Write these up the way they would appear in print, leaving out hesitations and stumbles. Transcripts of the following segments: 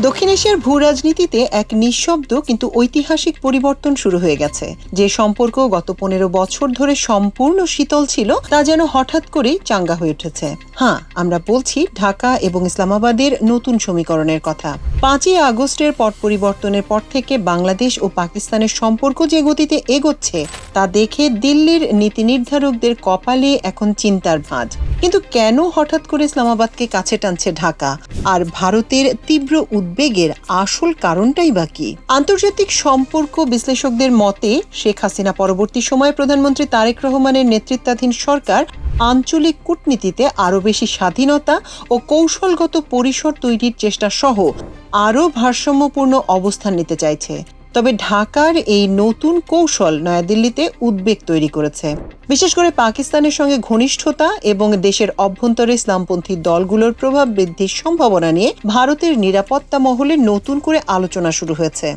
দক্ষিণ এশিয়ার ভূরাজনীতিতে এক নিঃশব্দ কিন্তু ঐতিহাসিক পরিবর্তন শুরু হয়ে গেছে। যে সম্পর্ক গত 15 বছর ধরে সম্পূর্ণ শীতল ছিল তা যেন হঠাৎ করেই চাঙ্গা হয়ে উঠেছে। হ্যাঁ, আমরা বলছি ঢাকা এবং ইসলামাবাদের নতুন সমীকরণের কথা। 5ই আগস্টের পট পরিবর্তনের পর থেকে বাংলাদেশ ও পাকিস্তানের সম্পর্ক যে গতিতে এগোচ্ছে তা দেখে দিল্লির নীতি নির্ধারকদের কপালে এখন চিন্তার ভাঁজ। কিন্তু কেন হঠাৎ করে ইসলামাবাদকে কাছে টানছে ঢাকা, আর ভারতের তীব্র উদ্বেগের আসল কারণটাই বা কি? আন্তর্জাতিক সম্পর্ক বিশ্লেষকদের মতে শেখ হাসিনা পরবর্তী সময়ে প্রধানমন্ত্রী তারেক রহমানের নেতৃত্বাধীন সরকার আঞ্চলিক কূটনীতিতে আরও বেশি স্বাধীনতা ও কৌশলগত পরিসর তৈরির চেষ্টা সহ আরও ভারসাম্যপূর্ণ অবস্থান নিতে চাইছে। তবে ঢাকার এই নতুন কৌশল নয়াদিল্লিতে উদ্বেগ তৈরি করেছে, বিশেষ করে পাকিস্তানের সঙ্গে ঘনিষ্ঠতা এবং দেশের অভ্যন্তরে ইসলামপন্থী দলগুলোর প্রভাব বৃদ্ধির সম্ভাবনা নিয়ে ভারতের নিরাপত্তা মহলে নতুন করে আলোচনা শুরু হয়েছে।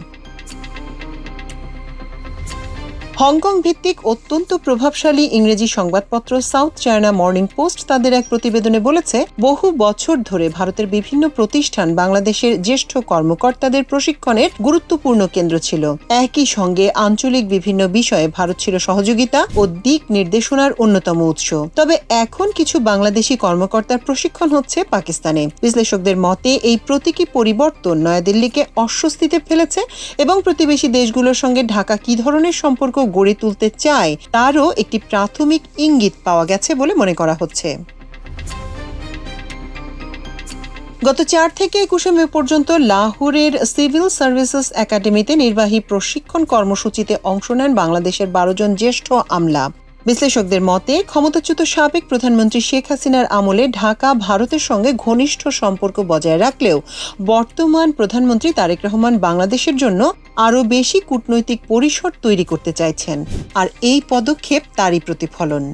হংকং ভিত্তিক অত্যন্ত প্রভাবশালী ইংরেজি সংবাদপত্র সাউথ চায়না মর্নিং পোস্ট তাদের এক প্রতিবেদনে বলেছে, বহু বছর ধরে ভারতের বিভিন্ন প্রতিষ্ঠান বাংলাদেশের জ্যেষ্ঠ কর্মকর্তাদের প্রশিক্ষণের গুরুত্বপূর্ণ কেন্দ্র ছিল। একই সঙ্গে আঞ্চলিক বিভিন্ন বিষয়ে ভারত ছিল সহযোগিতা ও দিক নির্দেশনার অন্যতম উৎস। তবে এখন কিছু বাংলাদেশি কর্মকর্তার প্রশিক্ষণ হচ্ছে পাকিস্তানে। বিশ্লেষকদের মতে এই প্রতীকী পরিবর্তন নয়াদিল্লিকে অস্বস্তিতে ফেলেছে এবং প্রতিবেশী দেশগুলোর সঙ্গে ঢাকা কি ধরনের সম্পর্ক গড়ে তুলতে চায় তারও একটি প্রাথমিক ইঙ্গিত পাওয়া গেছে বলে মনে করা হচ্ছে। গত 4 থেকে 21 মে পর্যন্ত লাহোরের সিভিল সার্ভিসেস একাডেমিতে নির্বাহী প্রশিক্ষণ কর্মসূচিতে অংশ নেন বাংলাদেশের 12 জন জ্যেষ্ঠ আমলা। বিশ্লেষকদের মতে ক্ষমতাচ্যুত সাবেক প্রধানমন্ত্রী শেখ হাসিনার আমলে ঢাকা ভারতের সঙ্গে ঘনিষ্ঠ সম্পর্ক বজায় রাখলেও বর্তমান প্রধানমন্ত্রী তারেক রহমান বাংলাদেশের জন্য আরও বেশি কূটনৈতিক পরিসর তৈরি করতে চাইছেন, আর এই পদক্ষেপ তারই প্রতিফলন।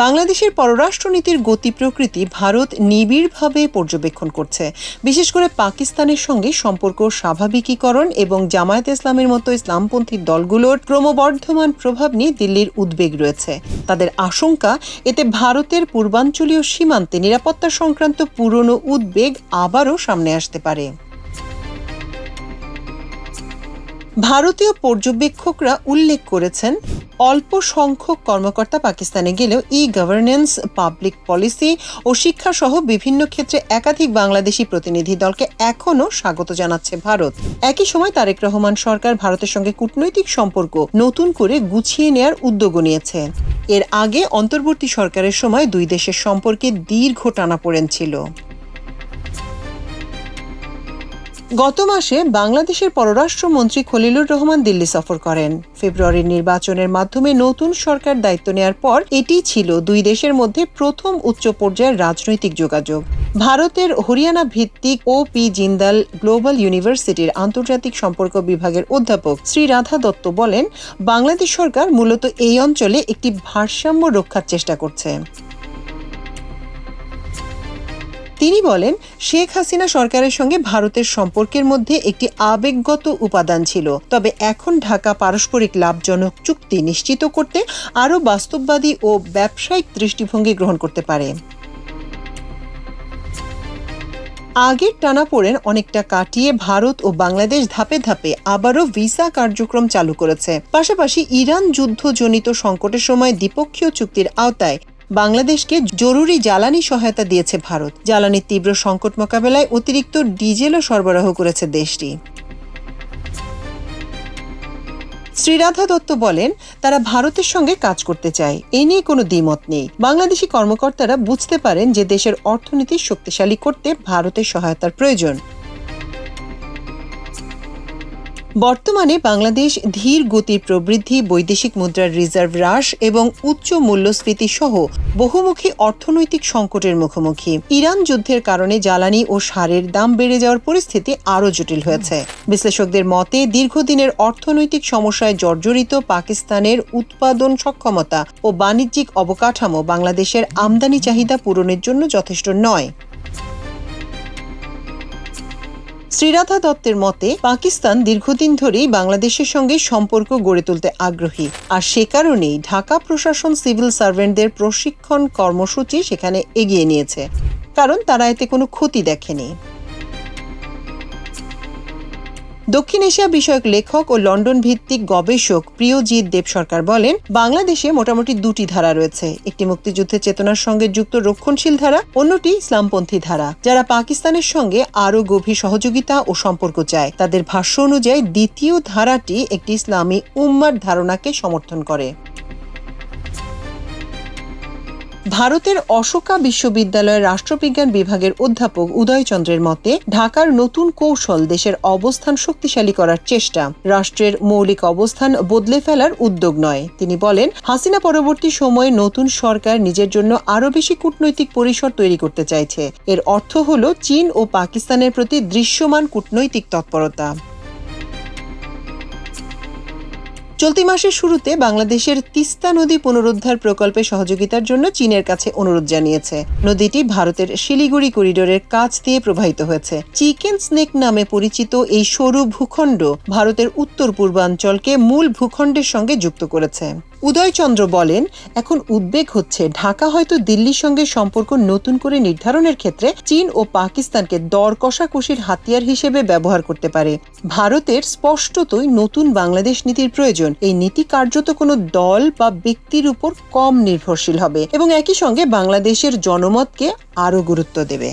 বাংলাদেশের পররাষ্ট্রনীতির গতি প্রকৃতি ভারত নিবিড়ভাবে পর্যবেক্ষণ করছে, বিশেষ করে পাকিস্তানের সঙ্গে সম্পর্ক স্বাভাবিকীকরণ এবং জামায়াতে ইসলামের মতো ইসলামপন্থী দলগুলোর ক্রমবর্ধমান প্রভাব নিয়ে দিল্লির উদ্বেগ রয়েছে। তাদের আশঙ্কা, এতে ভারতের পূর্বাঞ্চলীয় সীমান্তে নিরাপত্তা সংক্রান্ত পুরনো উদ্বেগ আবারও সামনে আসতে পারে। ভারতীয় পর্যবেক্ষকরা উল্লেখ করেছেন, অল্প সংখ্যক কর্মকর্তা পাকিস্তানে গেলেও ই-গভর্নেন্স, পাবলিক পলিসি ও শিক্ষা সহ বিভিন্ন ক্ষেত্রে একাধিক বাংলাদেশি প্রতিনিধি দলকে এখনও স্বাগত জানাচ্ছে ভারত। একই সময় তারেক রহমান সরকার ভারতের সঙ্গে কূটনৈতিক সম্পর্ক নতুন করে গুছিয়ে নেয়ার উদ্যোগও নিয়েছে। এর আগে অন্তর্বর্তী সরকারের সময় দুই দেশের সম্পর্কে দীর্ঘ টানাপোড়েন ছিল। গত মাসে বাংলাদেশের পররাষ্ট্রমন্ত্রী খলিলুর রহমান দিল্লি সফর করেন। ফেব্রুয়ারির নির্বাচনের মাধ্যমে নতুন সরকার দায়িত্ব নেয়ার পর এটি ছিল দুই দেশের মধ্যে প্রথম উচ্চ পর্যায়ের রাজনৈতিক যোগাযোগ। ভারতের হরিয়ানা ভিত্তিক ও.পি. জিন্দাল গ্লোবাল ইউনিভার্সিটির আন্তর্জাতিক সম্পর্ক বিভাগের অধ্যাপক শ্রী রাধা দত্ত বলেন, বাংলাদেশ সরকার মূলত এই অঞ্চলে একটি ভারসাম্য রক্ষার চেষ্টা করছে। তিনি বলেন, শেখ হাসিনা সরকারের সঙ্গে ভারতের সম্পর্কের মধ্যে একটি আবেগগত উপাদান ছিল, তবে এখন ঢাকা পারস্পরিক লাভজনক চুক্তি নিশ্চিত করতে আরও বাস্তববাদী ও ব্যবসায়িক দৃষ্টিভঙ্গি গ্রহণ করতে পারে। আগের টানাপোড়েন অনেকটা কাটিয়ে ভারত ও বাংলাদেশ ধাপে ধাপে আবারও ভিসা কার্যক্রম চালু করেছে। পাশাপাশি ইরান যুদ্ধজনিত সংকটের সময় দ্বিপক্ষীয় চুক্তির আওতায় বাংলাদেশকে জরুরি জ্বালানি সহায়তা দিয়েছে ভারত। জ্বালানির তীব্র সংকট মোকাবেলায় অতিরিক্ত ডিজেলও সরবরাহ করেছে দেশটি। শ্রীরাধা দত্ত বলেন, তারা ভারতের সঙ্গে কাজ করতে চায়, এ নিয়ে কোনো দ্বিমত নেই। বাংলাদেশি কর্মকর্তারা বুঝতে পারেন যে দেশের অর্থনীতি শক্তিশালী করতে ভারতের সহায়তার প্রয়োজন। বর্তমানে বাংলাদেশ ধীর গতির প্রবৃদ্ধি, বৈদেশিক মুদ্রার রিজার্ভ হ্রাস এবং উচ্চ মূল্যস্ফীতি সহ বহুমুখী অর্থনৈতিক সংকটের মুখোমুখি। ইরান যুদ্ধের কারণে জ্বালানি ও সারের দাম বেড়ে যাওয়ার পরিস্থিতি আরও জটিল হয়েছে। বিশ্লেষকদের মতে দীর্ঘদিনের অর্থনৈতিক সমস্যায় জর্জরিত পাকিস্তানের উৎপাদন সক্ষমতা ও বাণিজ্যিক অবকাঠামো বাংলাদেশের আমদানি চাহিদা পূরণের জন্য যথেষ্ট নয়। শ্রীরাধা দত্তের মতে পাকিস্তান দীর্ঘদিন ধরেই বাংলাদেশের সঙ্গে সম্পর্ক গড়ে তুলতে আগ্রহী, আর সে কারণেই ঢাকা প্রশাসন সিভিল সার্ভেন্টদের প্রশিক্ষণ কর্মসূচি সেখানে এগিয়ে নিয়েছে। কারণ তারা এতে কোনো ক্ষতি দেখেনি। দক্ষিণ এশিয়া বিষয়ক লেখক ও লন্ডন ভিত্তিক গবেষক প্রিয়জিৎ দেব সরকার বলেন, বাংলাদেশে মোটামুটি দুটি ধারা রয়েছে। একটি মুক্তিযুদ্ধের চেতনার সঙ্গে যুক্ত রক্ষণশীল ধারা, অন্যটি ইসলামপন্থী ধারা, যারা পাকিস্তানের সঙ্গে আরও গভীর সহযোগিতা ও সম্পর্ক চায়। তাদের ভাষ্য অনুযায়ী দ্বিতীয় ধারাটি একটি ইসলামী উম্মার ধারণাকে সমর্থন করে। ভারতের অশোকা বিশ্ববিদ্যালয়ের রাষ্ট্রবিজ্ঞান বিভাগের অধ্যাপক উদয় চন্দ্রের মতে, ঢাকার নতুন কৌশল দেশের অবস্থান শক্তিশালী করার চেষ্টা, রাষ্ট্রের মৌলিক অবস্থান বদলে ফেলার উদ্যোগ নয়। তিনি বলেন, হাসিনা পরবর্তী সময়ে নতুন সরকার নিজের জন্য আরও বেশি কূটনৈতিক পরিসর তৈরি করতে চাইছে। এর অর্থ হল চীন ও পাকিস্তানের প্রতি দৃশ্যমান কূটনৈতিক তৎপরতা। চলতি মাসের শুরুতে বাংলাদেশের তিস্তা নদী পুনরুদ্ধার প্রকল্পে সহযোগিতার জন্য চীনের কাছে অনুরোধ জানিয়েছে। নদীটি ভারতের শিলিগুড়ি করিডোরের কাছ দিয়ে প্রবাহিত হয়েছে। চিকেন স্নেক নামে পরিচিত এই সরু ভূখণ্ড ভারতের উত্তর পূর্বাঞ্চলকে মূল ভূখণ্ডের সঙ্গে যুক্ত করেছে। উদয়চন্দ্র বলেন, এখন উদ্বেগ হচ্ছে ঢাকা হয়তো দিল্লির সঙ্গে সম্পর্ক নতুন করে নির্ধারণের ক্ষেত্রে চীন ও পাকিস্তানকে দর কষাকষির হাতিয়ার হিসেবে ব্যবহার করতে পারে। ভারতের স্পষ্টতই নতুন বাংলাদেশ নীতির প্রয়োজন। এই নীতি কার্যত কোনো দল বা ব্যক্তির উপর কম নির্ভরশীল হবে এবং একই সঙ্গে বাংলাদেশের জনমতকে আরও গুরুত্ব দেবে।